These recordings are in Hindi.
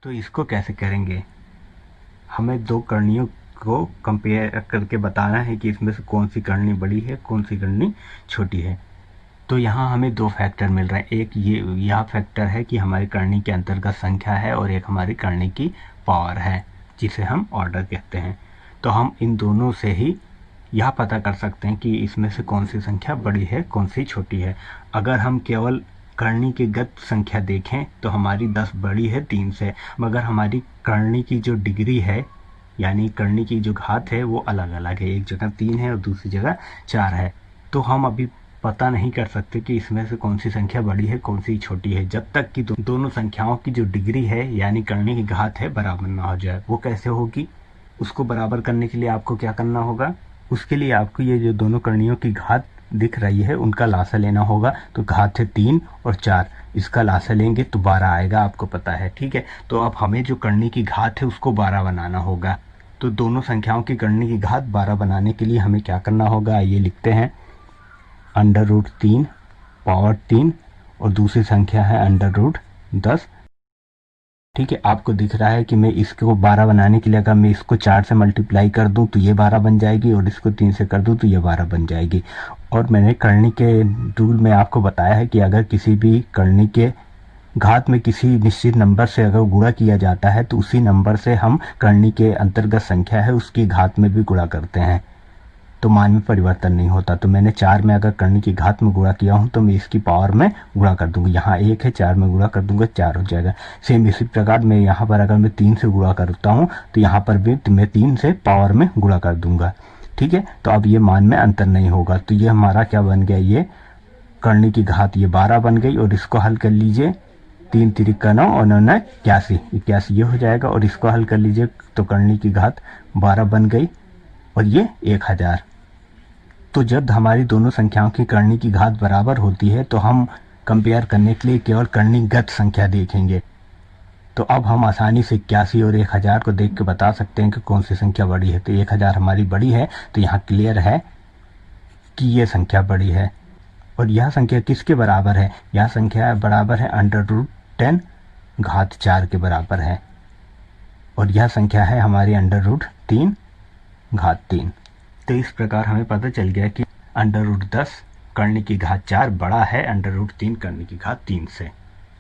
तो इसको कैसे करेंगे? हमें दो करणियों को कंपेयर करके बताना है कि इसमें से कौन सी करनी बड़ी है, कौन सी करनी छोटी है। तो यहाँ हमें दो फैक्टर मिल रहे हैं। एक यह फैक्टर है कि हमारी करनी के अंतर्गत संख्या है और एक हमारी करनी की पावर है, जिसे हम ऑर्डर कहते हैं। तो हम इन दोनों से ही यह पता कर सकते हैं कि इसमें से कौन सी संख्या बड़ी है, कौन सी छोटी है। अगर हम केवल करनी की गत संख्या देखें तो हमारी 10 बड़ी है 3 से, मगर हमारी करनी की जो डिग्री है, यानी करनी की जो घात है, वो अलग अलग है। एक जगह 3 है और दूसरी जगह 4 है। तो हम अभी पता नहीं कर सकते कि इसमें से कौन सी संख्या बड़ी है, कौन सी छोटी है, जब तक कि दोनों संख्याओं की जो डिग्री है, यानी करनी की घात है, बराबर ना हो जाए। वो कैसे होगी? उसको बराबर करने के लिए आपको क्या करना होगा? उसके लिए आपको ये जो दोनों करणियों की घात दिख रही है, उनका लासा लेना होगा। तो घात है 3 और 4, इसका लासा लेंगे तो 12 आएगा, आपको पता है, ठीक है। तो अब हमें जो करनी की घात है उसको 12 बनाना होगा। तो दोनों संख्याओं की करनी की घात 12 बनाने के लिए हमें क्या करना होगा, ये लिखते हैं। √3 पावर 3 और दूसरी संख्या है √10, ठीक है। आपको दिख रहा है कि मैं इसको 12 बनाने के लिए अगर मैं इसको 4 से मल्टीप्लाई कर दूं तो ये 12 बन जाएगी, और इसको 3 से कर दूं तो ये 12 बन जाएगी। और मैंने करनी के रूल में आपको बताया है कि अगर किसी भी करनी के घात में किसी निश्चित नंबर से अगर गुणा किया जाता है तो उसी नंबर से हम करनी के अंतर्गत संख्या है उसकी घात में भी गुणा करते हैं, तो मान में परिवर्तन नहीं होता। तो मैंने 4 में अगर करनी की घात में गुणा किया हूं तो मैं इसकी पावर में गुणा कर दूंगा। यहाँ 1 है, 4 में गुणा कर दूंगा, 4 हो जाएगा। सेम इसी प्रकार मैं यहाँ पर अगर मैं 3 से गुणा करता हूँ तो यहाँ पर भी मैं 3 से पावर में गुणा कर दूंगा, ठीक है। तो अब ये मान में अंतर नहीं होगा। तो ये हमारा क्या बन गया, ये करनी की घात ये 12 बन गई। और इसको हल कर लीजिए, 3 तिरिक का 9 और 9 81 ये हो जाएगा। और इसको हल कर लीजिए तो करनी की घात 12 बन गई और ये 1000। तो जब हमारी दोनों संख्याओं की करनी की घात बराबर होती है तो हम कंपेयर करने के लिए केवल करणीगत संख्या देखेंगे। तो अब हम आसानी से 81 और 1000 को देख के बता सकते हैं कि कौन सी संख्या बड़ी है। तो 1000 हमारी बड़ी है, तो यहाँ क्लियर है कि ये संख्या बड़ी है। और यह संख्या किसके बराबर है? यह संख्या बराबर है √10 घात 4 के बराबर है। और यह संख्या है हमारी √3 घात 3। तो इस प्रकार हमें पता चल गया कि √10 करनी की घात 4 बड़ा है √3 करनी की घात 3 से।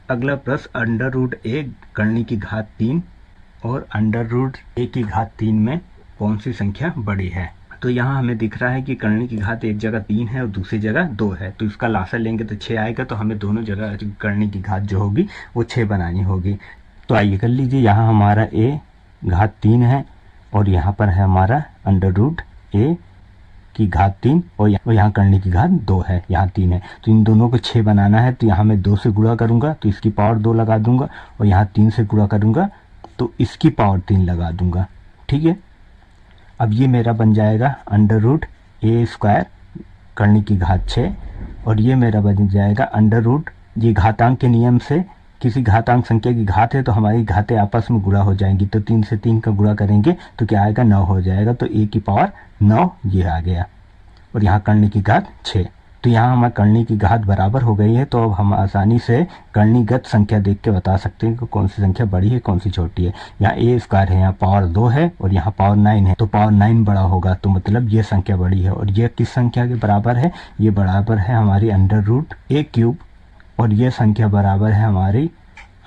अगला प्रश्न, √1 करनी की घात 3 और √a की घात 3 में कौन सी संख्या बड़ी है? तो यहाँ हमें दिख रहा है कि करनी की घात एक जगह 3 है और दूसरी जगह 2 है। तो इसका लासा लेंगे तो 6 आएगा। तो हमें दोनों जगह करनी की घात जो होगी वो 6 बनानी होगी। तो आइए कर लीजिए, यहाँ हमारा a घात 3 है और यहाँ पर है हमारा √a की घात 3 और यहाँ करनी की घात 2 है, यहाँ 3 है। तो इन दोनों को 6 बनाना है। तो यहाँ मैं 2 से गुणा करूंगा तो इसकी पावर 2 लगा दूंगा, और यहाँ 3 से गुणा करूंगा तो इसकी पावर 3 लगा दूंगा, ठीक है। अब ये मेरा बन जाएगा √a² करनी की घात 6, और ये मेरा बन जाएगा ये घातांक के नियम से किसी घातांक संख्या की घात है तो हमारी घातें आपस में गुणा हो जाएंगी। तो 3 से 3 का गुणा करेंगे तो क्या आएगा, 9 हो जाएगा। तो a की पावर 9 ये आ गया, और यहाँ करनी की घात 6। तो यहाँ हमारी करनी की घात बराबर हो गई है। तो अब हम आसानी से करणीगत संख्या देख के बता सकते हैं कि कौन सी संख्या बड़ी है, कौन सी छोटी है। यहाँ a² है, यहाँ पावर 2 है और यहाँ पावर 9 है। तो पावर 9 बड़ा होगा, तो मतलब ये संख्या बड़ी है। और ये किस संख्या के बराबर है? ये बराबर है हमारी √a³ और ये संख्या बराबर है हमारी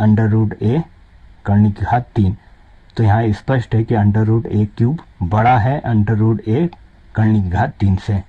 √a करनी की घात 3। तो यहाँ स्पष्ट है कि √a³ बड़ा है √a करनी की घात 3 से।